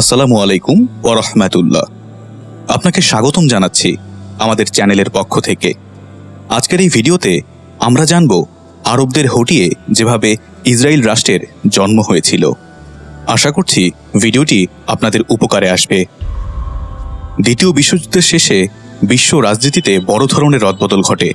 আসসালামু আলাইকুম ওয়া রাহমাতুল্লাহ। আপনাকে স্বাগতম জানাচ্ছি আমাদের চ্যানেলের পক্ষ থেকে। আজকের এই ভিডিওতে আমরা জানব আরবদের হটিয়ে যেভাবে ইসরায়েল রাষ্ট্রের জন্ম হয়েছিল। আশা করছি ভিডিওটি আপনাদের উপকারে আসবে। দ্বিতীয় বিশ্বযুদ্ধের শেষে বিশ্ব রাজনীতিতে বড় ধরনের রদবদল ঘটে।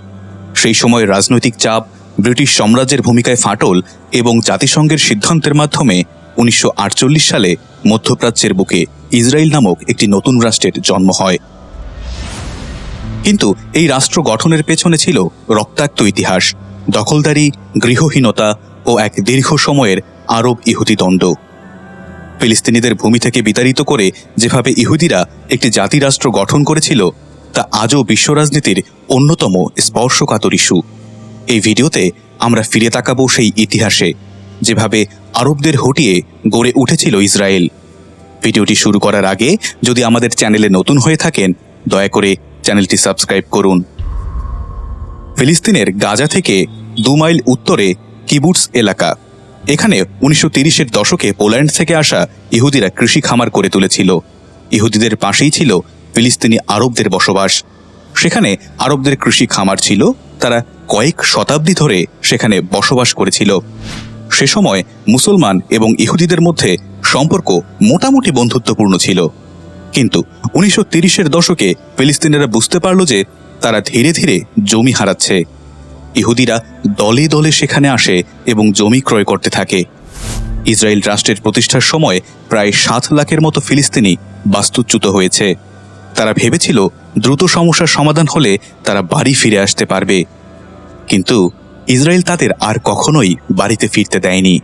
সেই সময় রাজনৈতিক চাপ, ব্রিটিশ সাম্রাজ্যের ভূমিকায় ফাটল এবং জাতিসংঘের সিদ্ধান্তের মাধ্যমে 1948 সালে মধ্যপ্রাচ্যের বুকে ইসরায়েল নামক একটি নতুন রাষ্ট্রের জন্ম হয়। কিন্তু এই রাষ্ট্র গঠনের পেছনে ছিল রক্তাক্ত ইতিহাস, দখলদারি, গৃহহীনতা ও এক দীর্ঘ সময়ের আরব ইহুদি দ্বন্দ্ব। ফিলিস্তিনিদের ভূমি থেকে বিতাড়িত করে যেভাবে ইহুদিরা একটি জাতিরাষ্ট্র গঠন করেছিল তা আজও বিশ্ব রাজনীতির অন্যতম স্পর্শকাতর ইস্যু। এই ভিডিওতে আমরা ফিরে তাকাবো সেই ইতিহাসে, যেভাবে আরবদের হটিয়ে গড়ে উঠেছিল ইসরায়েল। ভিডিওটি শুরু করার আগে যদি আমাদের চ্যানেলে নতুন হয়ে থাকেন দয়া করে চ্যানেলটি সাবস্ক্রাইব করুন। ফিলিস্তিনের গাজা থেকে 2 মাইল উত্তরে কিবুটস এলাকা। এখানে 1930-এর দশকে পোল্যান্ড থেকে আসা ইহুদিরা কৃষি খামার করে তুলেছিল। ইহুদিদের পাশেই ছিল ফিলিস্তিনি আরবদের বসবাস। সেখানে আরবদের কৃষি খামার ছিল, তারা কয়েক শতাব্দী ধরে সেখানে বসবাস করেছিল। সে সময় মুসলমান এবং ইহুদিদের মধ্যে সম্পর্ক মোটামুটি বন্ধুত্বপূর্ণ ছিল। কিন্তু 1930-এর দশকে ফিলিস্তিনিরা বুঝতে পারল যে তারা ধীরে ধীরে জমি হারাচ্ছে। ইহুদিরা দলে দলে সেখানে আসে এবং জমি ক্রয় করতে থাকে। ইসরায়েল রাষ্ট্রের প্রতিষ্ঠার সময় প্রায় 7 লাখের মতো ফিলিস্তিনি বাস্তুচ্যুত হয়েছে। তারা ভেবেছিল দ্রুত সমস্যার সমাধান হলে তারা বাড়ি ফিরে আসতে পারবে, কিন্তু ইসরায়েল তাদের আর কখনোই বাড়িতে ফিরতে দেয়নি।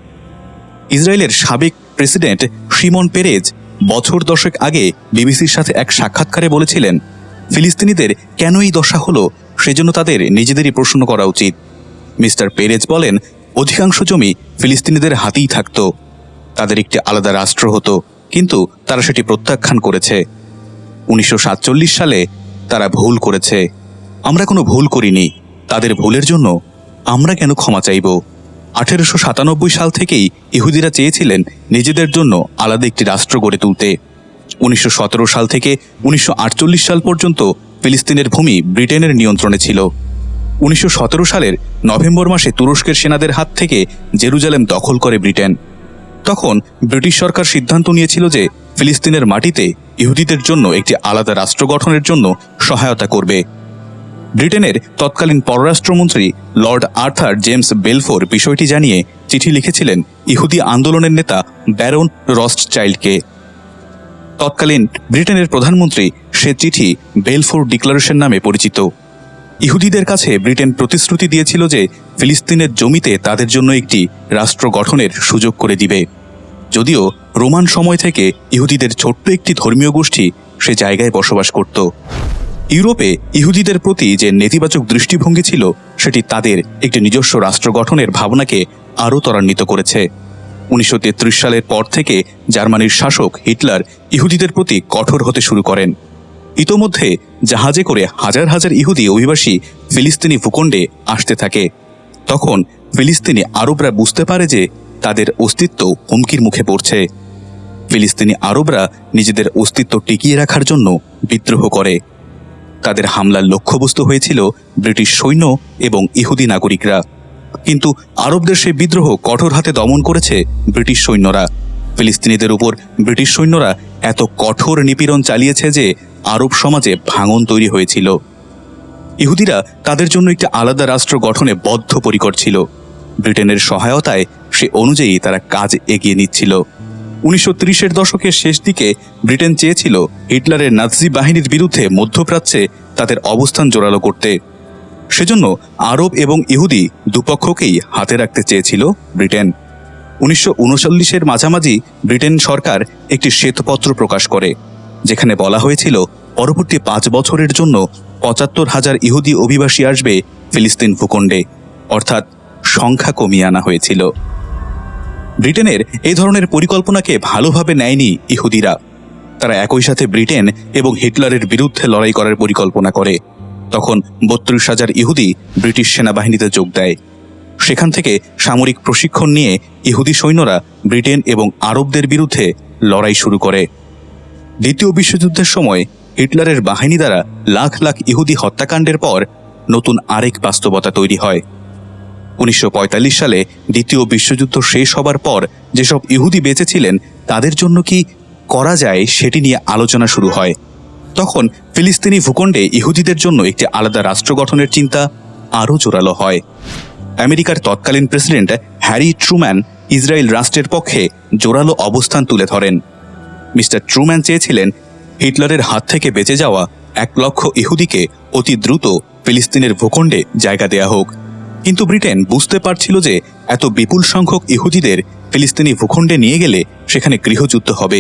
ইসরায়েলের সাবেক প্রেসিডেন্ট শিমন পেরেজ বছর 10 আগে বিবিসির সাথে এক সাক্ষাৎকারে বলেছিলেন, ফিলিস্তিনিদের কেন এই দশা হলো সেজন্য তাদের নিজেদেরই প্রশ্ন করা উচিত। মিস্টার পেরেজ বলেন, অধিকাংশ জমি ফিলিস্তিনিদের হাতেই থাকত, তাদের একটি আলাদা রাষ্ট্র হতো, কিন্তু তারা সেটি প্রত্যাখ্যান করেছে। 1947 সালে তারা ভুল করেছে। আমরা কোনো ভুল করিনি, তাদের ভুলের জন্য আমরা কেন ক্ষমা চাইব? 1897 সাল থেকেই ইহুদিরা চেয়েছিলেন নিজেদের জন্য আলাদা একটি রাষ্ট্র গড়ে তুলতে। 1917 সাল থেকে 1948 সাল পর্যন্ত ফিলিস্তিনের ভূমি ব্রিটেনের নিয়ন্ত্রণে ছিল। 1917 সালের নভেম্বর মাসে তুরস্কের সেনাদের হাত থেকে জেরুজালেম দখল করে ব্রিটেন। তখন ব্রিটিশ সরকার সিদ্ধান্ত নিয়েছিল যে ফিলিস্তিনের মাটিতে ইহুদিদের জন্য একটি আলাদা রাষ্ট্র গঠনের জন্য সহায়তা করবে। ব্রিটেনের তৎকালীন পররাষ্ট্রমন্ত্রী লর্ড আর্থার জেমস বেলফোর বিষয়টি জানিয়ে চিঠি লিখেছিলেন ইহুদি আন্দোলনের নেতা ব্যারন রস্টচাইল্ডকে। তৎকালীন ব্রিটেনের প্রধানমন্ত্রী সে চিঠি বেলফোর ডিক্লারেশন নামে পরিচিত। ইহুদিদের কাছে ব্রিটেন প্রতিশ্রুতি দিয়েছিল যে ফিলিস্তিনের জমিতে তাদের জন্য একটি রাষ্ট্র গঠনের সুযোগ করে দিবে। যদিও রোমান সময় থেকে ইহুদিদের ছোট্ট একটি ধর্মীয় গোষ্ঠী সে জায়গায় বসবাস করত। ইউরোপে ইহুদিদের প্রতি যে নেতিবাচক দৃষ্টিভঙ্গি ছিল সেটি তাদের একটি নিজস্ব রাষ্ট্র গঠনের ভাবনাকে আরও ত্বরান্বিত করেছে। 1933 সালের পর থেকে জার্মানির শাসক হিটলার ইহুদিদের প্রতি কঠোর হতে শুরু করেন। ইতোমধ্যে জাহাজে করে হাজার হাজার ইহুদি অভিবাসী ফিলিস্তিনি ভূখণ্ডে আসতে থাকে। তখন ফিলিস্তিনি আরবরা বুঝতে পারে যে তাদের অস্তিত্ব হুমকির মুখে পড়ছে। ফিলিস্তিনি আরবরা নিজেদের অস্তিত্ব টিকিয়ে রাখার জন্য বিদ্রোহ করে। তাদের হামলার লক্ষ্যবস্তু হয়েছিল ব্রিটিশ সৈন্য এবং ইহুদি নাগরিকরা, কিন্তু আরবদের সেই বিদ্রোহ কঠোর হাতে দমন করেছে ব্রিটিশ সৈন্যরা। ফিলিস্তিনিদের উপর ব্রিটিশ সৈন্যরা এত কঠোর নিপীড়ন চালিয়েছে যে আরব সমাজে ভাঙন তৈরি হয়েছিল। ইহুদিরা তাদের জন্য একটি আলাদা রাষ্ট্র গঠনে বদ্ধপরিকর ছিল। ব্রিটেনের সহায়তায় সে অনুযায়ী তারা কাজ এগিয়ে নিচ্ছিল। 1930-এর দশকের শেষ দিকে ব্রিটেন চেয়েছিল হিটলারের নাৎসি বাহিনীর বিরুদ্ধে মধ্যপ্রাচ্যে তাদের অবস্থান জোরালো করতে। সেজন্য আরব এবং ইহুদি দুপক্ষকেই হাতে রাখতে চেয়েছিল ব্রিটেন। 1939-এর মাঝামাঝি ব্রিটেন সরকার একটি শ্বেতপত্র প্রকাশ করে, যেখানে বলা হয়েছিল পরবর্তী 5 বছরের জন্য 75,000 ইহুদি অভিবাসী আসবে ফিলিস্তিন ভূখণ্ডে, অর্থাৎ সংখ্যা কমিয়ে আনা হয়েছিল। ব্রিটেনের এই ধরনের পরিকল্পনাকে ভালোভাবে নেয়নি ইহুদিরা। তারা একই সাথে ব্রিটেন এবং হিটলারের বিরুদ্ধে লড়াই করার পরিকল্পনা করে। তখন 32,000 ইহুদি ব্রিটিশ সেনাবাহিনীতে যোগ দেয়। সেখান থেকে সামরিক প্রশিক্ষণ নিয়ে ইহুদি সৈন্যরা ব্রিটেন এবং আরবদের বিরুদ্ধে লড়াই শুরু করে। দ্বিতীয় বিশ্বযুদ্ধের সময় হিটলারের বাহিনী দ্বারা লাখ লাখ ইহুদি হত্যাকাণ্ডের পর নতুন আরেক বাস্তবতা তৈরি হয়। 1945 সালে দ্বিতীয় বিশ্বযুদ্ধ শেষ হবার পর যেসব ইহুদি বেঁচে ছিলেন তাদের জন্য কি করা যায় সেটি নিয়ে আলোচনা শুরু হয়। তখন ফিলিস্তিনি ভূখণ্ডে ইহুদিদের জন্য একটি আলাদা রাষ্ট্র গঠনের চিন্তা আরও জোরালো হয়। আমেরিকার তৎকালীন প্রেসিডেন্ট হ্যারি ট্রুম্যান ইসরায়েল রাষ্ট্রের পক্ষে জোরালো অবস্থান তুলে ধরেন। মিস্টার ট্রুম্যান চেয়েছিলেন হিটলারের হাত থেকে বেঁচে যাওয়া 1 লক্ষ ইহুদিকে অতি দ্রুত ফিলিস্তিনের ভূখণ্ডে জায়গা দেয়া হোক। কিন্তু ব্রিটেন বুঝতে পারছিল যে এত বিপুল সংখ্যক ইহুদিদের ফিলিস্তিনি ভূখণ্ডে নিয়ে গেলে সেখানে গৃহযুদ্ধ হবে।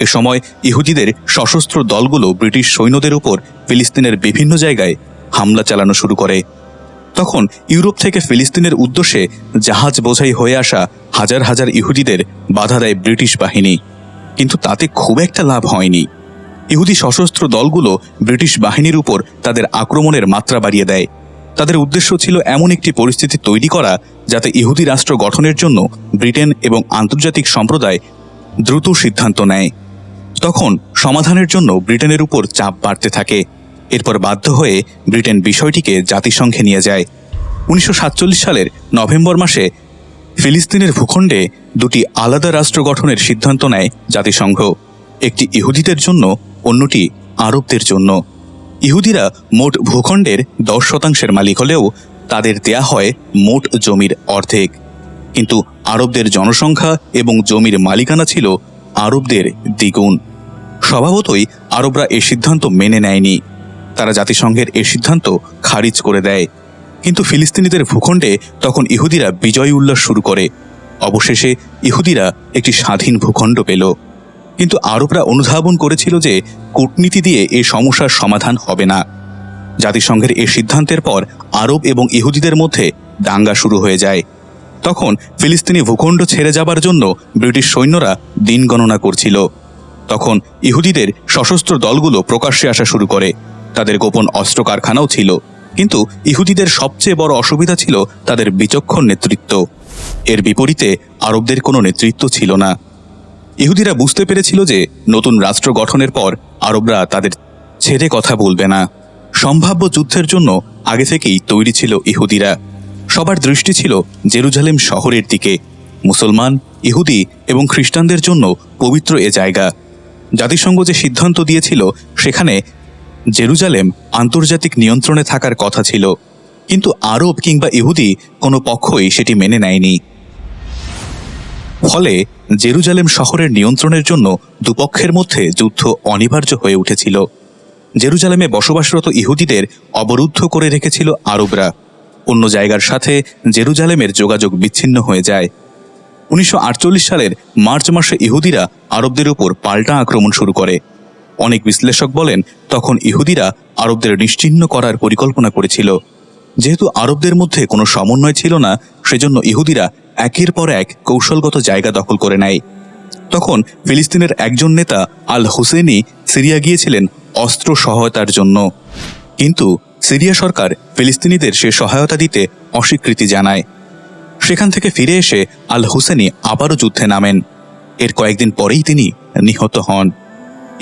এ সময় ইহুদিদের সশস্ত্র দলগুলো ব্রিটিশ সৈন্যদের উপর ফিলিস্তিনের বিভিন্ন জায়গায় হামলা চালানো শুরু করে। তখন ইউরোপ থেকে ফিলিস্তিনের উদ্দেশ্যে জাহাজ বোঝাই হয়ে আসা হাজার হাজার ইহুদিদের বাধা দেয় ব্রিটিশ বাহিনী, কিন্তু তাতে খুব একটা লাভ হয়নি। ইহুদি সশস্ত্র দলগুলো ব্রিটিশ বাহিনীর উপর তাদের আক্রমণের মাত্রা বাড়িয়ে দেয়। তাদের উদ্দেশ্য ছিল এমন একটি পরিস্থিতি তৈরি করা যাতে ইহুদি রাষ্ট্র গঠনের জন্য ব্রিটেন এবং আন্তর্জাতিক সম্প্রদায় দ্রুত সিদ্ধান্ত নেয়। তখন সমাধানের জন্য ব্রিটেনের উপর চাপ বাড়তে থাকে। এরপর বাধ্য হয়ে ব্রিটেন বিষয়টিকে জাতিসংঘে নিয়ে যায়। 1947 সালের নভেম্বর মাসে ফিলিস্তিনের ভূখণ্ডে 2টি আলাদা রাষ্ট্র গঠনের সিদ্ধান্ত নেয় জাতিসংঘ, একটি ইহুদিদের জন্য, অন্যটি আরবদের জন্য। ইহুদিরা মোট ভূখণ্ডের 10% মালিক হলেও তাদের দেয়া হয় মোট জমির অর্ধেক, কিন্তু আরবদের জনসংখ্যা এবং জমির মালিকানা ছিল আরবদের দ্বিগুণ। স্বভাবতই আরবরা এ সিদ্ধান্ত মেনে নেয়নি। তারা জাতিসংঘের এ সিদ্ধান্ত খারিজ করে দেয়। কিন্তু ফিলিস্তিনিদের ভূখণ্ডে তখন ইহুদিরা বিজয় উল্লাস শুরু করে। অবশেষে ইহুদিরা একটি স্বাধীন ভূখণ্ড পেল। কিন্তু আরবরা অনুধাবন করেছিল যে কূটনীতি দিয়ে এই সমস্যার সমাধান হবে না। জাতিসংঘের এ সিদ্ধান্তের পর আরব এবং ইহুদিদের মধ্যে দাঙ্গা শুরু হয়ে যায়। তখন ফিলিস্তিনি ভূখণ্ড ছেড়ে যাবার জন্য ব্রিটিশ সৈন্যরা দিন গণনা করছিল। তখন ইহুদিদের সশস্ত্র দলগুলো প্রকাশ্যে আসা শুরু করে। তাদের গোপন অস্ত্র কারখানাও ছিল, কিন্তু ইহুদিদের সবচেয়ে বড় অসুবিধা ছিল তাদের বিচক্ষণ নেতৃত্ব। এর বিপরীতে আরবদের কোনো নেতৃত্ব ছিল না। ইহুদিরা বুঝতে পেরেছিল যে নতুন রাষ্ট্র গঠনের পর আরবরা তাদের ছেড়ে কথা বলবে না। সম্ভাব্য যুদ্ধের জন্য আগে থেকেই তৈরি ছিল ইহুদিরা। সবার দৃষ্টি ছিল জেরুজালেম শহরের দিকে। মুসলমান, ইহুদি এবং খ্রিস্টানদের জন্য পবিত্র এ জায়গা। জাতিসংঘ যে সিদ্ধান্ত দিয়েছিল সেখানে জেরুজালেম আন্তর্জাতিক নিয়ন্ত্রণে থাকার কথা ছিল, কিন্তু আরব কিংবা ইহুদি কোনো পক্ষই সেটি মেনে নেয়নি। ফলে জেরুজালেম শহরের নিয়ন্ত্রণের জন্য দুপক্ষের মধ্যে যুদ্ধ অনিবার্য হয়ে উঠেছিল। জেরুজালেমে বসবাসরত ইহুদিদের অবরুদ্ধ করে রেখেছিল আরবরা। অন্য জায়গার সাথে জেরুজালেমের যোগাযোগ বিচ্ছিন্ন হয়ে যায়। 1948 সালের মার্চ মাসে ইহুদিরা আরবদের উপর পাল্টা আক্রমণ শুরু করে। অনেক বিশ্লেষক বলেন তখন ইহুদিরা আরবদের নিশ্চিহ্ন করার পরিকল্পনা করেছিল। যেহেতু আরবদের মধ্যে কোনো সমন্বয় ছিল না, সেজন্য ইহুদিরা একের পর এক কৌশলগত জায়গা দখল করে নেয়। তখন ফিলিস্তিনের একজন নেতা আল হুসেইনি সিরিয়া গিয়েছিলেন অস্ত্র সহায়তার জন্য, কিন্তু সিরিয়া সরকার ফিলিস্তিনিদের সে সহায়তা দিতে অস্বীকৃতি জানায়। সেখান থেকে ফিরে এসে আল হুসেইনি আবারও যুদ্ধে নামেন। এর কয়েকদিন পরেই তিনি নিহত হন।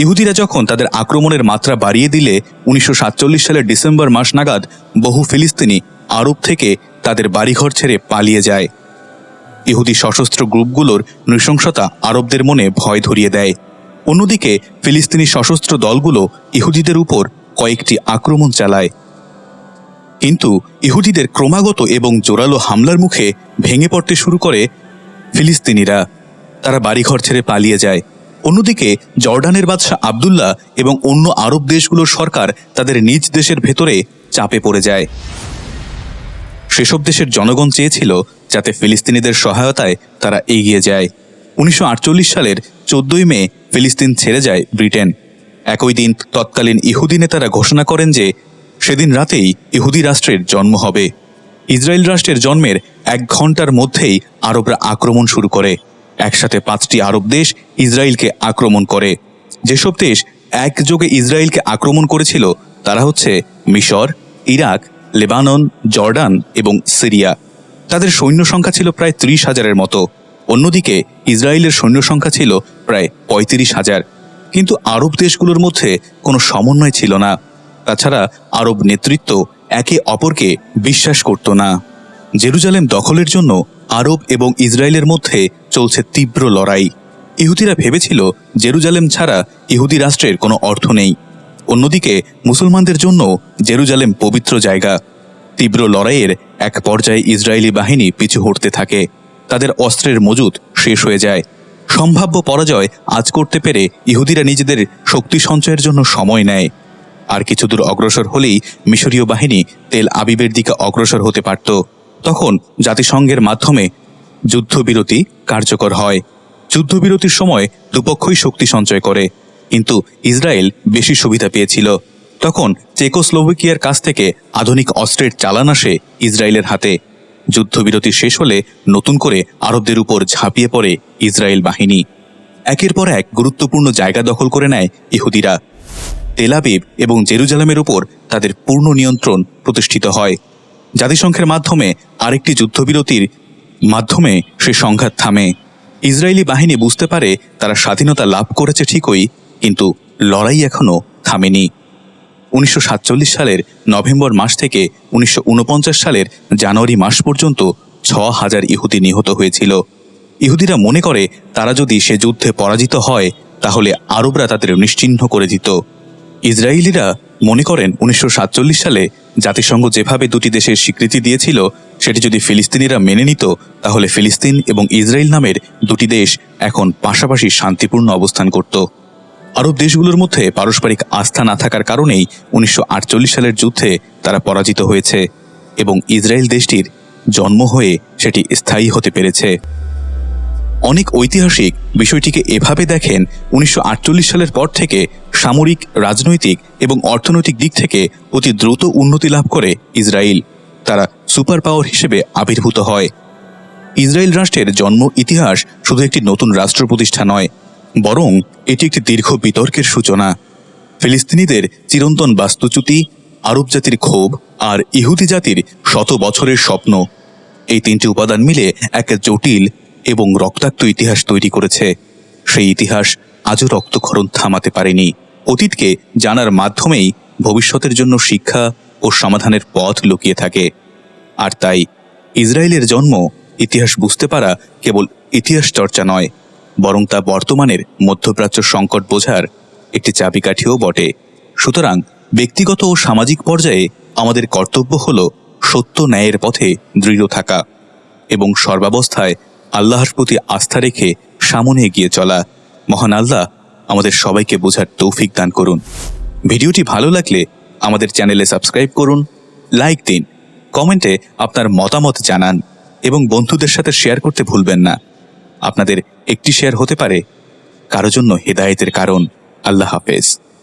ইহুদিরা যখন তাদের আক্রমণের মাত্রা বাড়িয়ে দিলে 1947 সালের ডিসেম্বর মাস নাগাদ বহু ফিলিস্তিনি আরব থেকে তাদের বাড়িঘর ছেড়ে পালিয়ে যায়। ইহুদি সশস্ত্র গ্রুপগুলোর নৃশংসতা আরবদের মনে ভয় ধরিয়ে দেয়। অন্যদিকে ফিলিস্তিনি সশস্ত্র দলগুলো ইহুদিদের উপর কয়েকটি আক্রমণ চালায়, কিন্তু ইহুদিদের ক্রমাগত এবং জোরালো হামলার মুখে ভেঙে পড়তে শুরু করে ফিলিস্তিনিরা। তারা বাড়িঘর ছেড়ে পালিয়ে যায়। অন্যদিকে জর্ডানের বাদশাহ আবদুল্লাহ এবং অন্য আরব দেশগুলোর সরকার তাদের নিজ দেশের ভেতরে চাপে পড়ে যায়। সেসব দেশের জনগণ চেয়েছিল যাতে ফিলিস্তিনিদের সহায়তায় তারা এগিয়ে যায়। 1948 সালের 14 মে ফিলিস্তিন ছেড়ে যায় ব্রিটেন। একই দিন তৎকালীন ইহুদি নেতারা ঘোষণা করেন যে সেদিন রাতেই ইহুদি রাষ্ট্রের জন্ম হবে। ইসরায়েল রাষ্ট্রের জন্মের 1 ঘন্টার মধ্যেই আরবরা আক্রমণ শুরু করে। একসাথে 5টি আরব দেশ ইসরায়েলকে আক্রমণ করে। যেসব দেশ একযোগে ইসরায়েলকে আক্রমণ করেছিল তারা হচ্ছে মিশর, ইরাক, লেবানন, জর্ডান এবং সিরিয়া। তাদের সৈন্য সংখ্যা ছিল প্রায় 30,000-এর মতো। অন্যদিকে ইসরায়েলের সৈন্য সংখ্যা ছিল প্রায় 35,000। কিন্তু আরব দেশগুলোর মধ্যে কোনো সমন্বয় ছিল না। তাছাড়া আরব নেতৃত্ব একে অপরকে বিশ্বাস করত না। জেরুজালেম দখলের জন্য আরব এবং ইসরায়েলের মধ্যে চলছে তীব্র লড়াই। ইহুদিরা ভেবেছিল জেরুজালেম ছাড়া ইহুদি রাষ্ট্রের কোনো অর্থ নেই। অন্যদিকে মুসলমানদের জন্য জেরুজালেম পবিত্র জায়গা। তীব্র লড়াইয়ের এক পর্যায়ে ইসরায়েলি বাহিনী পিছু হটতে থাকে। তাদের অস্ত্রের মজুত শেষ হয়ে যায়। সম্ভাব্য পরাজয় আজ করতে পেরে ইহুদিরা নিজেদের শক্তি সঞ্চয়ের জন্য সময় নেয়। আর কিছু দূর অগ্রসর হলেই মিশরীয় বাহিনী তেল আবিবের দিকে অগ্রসর হতে পারত। তখন জাতিসংঘের মাধ্যমে যুদ্ধবিরতি কার্যকর হয়। যুদ্ধবিরতির সময় দুপক্ষই শক্তি সঞ্চয় করে, কিন্তু ইসরায়েল বেশি সুবিধা পেয়েছিল। তখন চেকোস্লোভাকিয়ার কাছ থেকে আধুনিক অস্ত্রের চালান আসে ইসরায়েলের হাতে। যুদ্ধবিরতি শেষ হলে নতুন করে আরবদের উপর ঝাঁপিয়ে পড়ে ইসরায়েল বাহিনী। একের পর এক গুরুত্বপূর্ণ জায়গা দখল করে নেয় ইহুদিরা। তেল আবিব এবং জেরুজালেমের উপর তাদের পূর্ণ নিয়ন্ত্রণ প্রতিষ্ঠিত হয়। জাতিসংঘের মাধ্যমে আরেকটি যুদ্ধবিরতির মাধ্যমে সে সংঘাত থামে। ইসরায়েলি বাহিনী বুঝতে পারে তারা স্বাধীনতা লাভ করেছে ঠিকই, কিন্তু লড়াই এখনও থামেনি। 1947 সালের নভেম্বর মাস থেকে 1949 সালের জানুয়ারি মাস পর্যন্ত 6000 ইহুদি নিহত হয়েছিল। ইহুদিরা মনে করে তারা যদি সে যুদ্ধে পরাজিত হয় তাহলে আরবরা তাদের নিশ্চিহ্ন করে দিত। ইসরায়েলিরা মনে করেন 1947 সালে জাতিসংঘ যেভাবে দুটি দেশের স্বীকৃতি দিয়েছিল সেটি যদি ফিলিস্তিনিরা মেনে নিত তাহলে ফিলিস্তিন এবং ইসরায়েল নামের দুটি দেশ এখন পাশাপাশি শান্তিপূর্ণ অবস্থান করত। আরব দেশগুলোর মধ্যে পারস্পরিক আস্থা না থাকার কারণেই 1948 সালের যুদ্ধে তারা পরাজিত হয়েছে এবং ইসরায়েল দেশটির জন্ম হয়ে সেটি স্থায়ী হতে পেরেছে। অনেক ঐতিহাসিক বিষয়টিকে এভাবে দেখেন, 1948 সালের পর থেকে সামরিক, রাজনৈতিক এবং অর্থনৈতিক দিক থেকে অতি দ্রুত উন্নতি লাভ করে ইসরায়েল। তারা সুপার পাওয়ার হিসেবে আবির্ভূত হয়। ইসরায়েল রাষ্ট্রের জন্ম ইতিহাস শুধু একটি নতুন রাষ্ট্র প্রতিষ্ঠা নয়, বরং এটি একটি দীর্ঘ বিতর্কের সূচনা। ফিলিস্তিনিদের চিরন্তন বাস্তুচ্যুতি, আরব জাতির ক্ষোভ আর ইহুদি জাতির শত বছরের স্বপ্ন, এই তিনটি উপাদান মিলে এক জটিল এবং রক্তাক্ত ইতিহাস তৈরি করেছে। সেই ইতিহাস আজও রক্তক্ষরণ থামাতে পারেনি। অতীতকে জানার মাধ্যমেই ভবিষ্যতের জন্য শিক্ষা ও সমাধানের পথ লুকিয়ে থাকে। আর তাই ইসরায়েলের জন্ম ইতিহাস বুঝতে পারা কেবল ইতিহাস চর্চা নয়, বরং তা বর্তমানের মধ্যপ্রাচ্য সংকট বোঝার একটি চাবিকাঠিও বটে। সুতরাং ব্যক্তিগত ও সামাজিক পর্যায়ে আমাদের কর্তব্য হল সত্য ন্যায়ের পথে দৃঢ় থাকা এবং সর্বাবস্থায় আল্লাহর প্রতি আস্থা রেখে সামনে এগিয়ে চলা। মহান আল্লাহ আমাদের সবাইকে বোঝার তৌফিক দান করুন। ভিডিওটি ভালো লাগলে আমাদের চ্যানেলে সাবস্ক্রাইব করুন, লাইক দিন, কমেন্টে আপনার মতামত জানান এবং বন্ধুদের সাথে শেয়ার করতে ভুলবেন না। আপনাদের একটি শেয়ার হতে পারে কারো জন্য হেদায়েতের কারণ। আল্লাহ হাফেজ।